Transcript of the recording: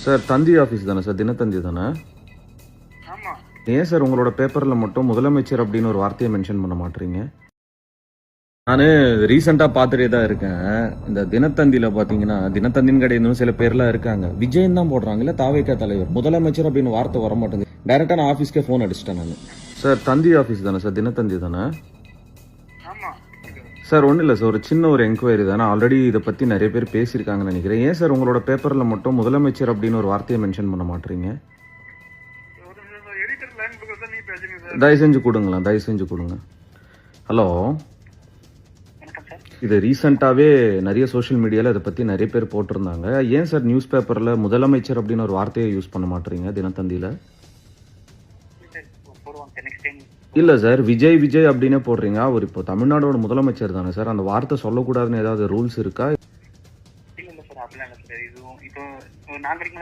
Sir தந்தி office தானே sir? Dinathanthi தானே? ஆமா. ஏன் சார் உங்களோட பேப்பரில் மட்டும் முதலமைச்சர் அப்படின்னு ஒரு வார்த்தையை மென்ஷன் பண்ண மாட்டீங்க? நான் ரீசெண்டாக பார்த்துட்டே தான் இருக்கேன். இந்த தினத்தந்தியில் பார்த்தீங்கன்னா, தினத்தந்தின் கடை இன்னும் சில பேர்லாம் இருக்காங்க. விஜயன் தான் போடுறாங்க, இல்லை தாவேகா தலைவர். முதலமைச்சர் அப்படின்னு வார்த்தை வர மாட்டேங்குது. டைரெக்டாக நான் ஆஃபீஸ்க்கே ஃபோன் அடிச்சிட்டேன் நான். சார் தந்தி ஆஃபீஸ் தானே சார்? தினத்தந்தி தானே? ஆமா. சார் ஒன்றும் இல்லை சார், ஒரு சின்ன ஒரு என்கொயரி தானே. ஆல்ரெடி இதை பற்றி நிறைய பேர் பேசியிருக்காங்கன்னு நினைக்கிறேன். ஏன் சார் உங்களோட பேப்பரில் மட்டும் முதலமைச்சர் அப்படின்னு ஒரு வார்த்தையை மென்ஷன் பண்ண மாட்டீங்க? ஒரு எடிட்டர் லைன் பக்கத்துல நீ பேசுறீங்க சார். தயவு செஞ்சு கொடுங்களா, தயவு செஞ்சு கொடுங்க. ஹலோ, வணக்கம் சார். இது ரீசெண்டாகவே நிறைய சோஷியல் மீடியாவில் இதை பற்றி நிறைய பேர் போட்டிருந்தாங்க. ஏன் சார் நியூஸ் பேப்பரில் முதலமைச்சர் அப்படின்னு ஒரு வார்த்தையை யூஸ் பண்ண மாட்டீங்க தினத்தந்தியில்? போடுவாங்க நெக்ஸ்ட் டைம். இல்லை சார், விஜய் விஜய் அப்படின்னே போடுறீங்க. அவர் இப்போ தமிழ்நாடோட முதலமைச்சர் தானே சார்? அந்த வார்த்தை சொல்லக்கூடாதுன்னு ஏதாவது ரூல்ஸ் இருக்கா? இல்ல சார், அப்படிலாம் இல்லை சார். இதுவும் இப்போ 4 மணிக்கு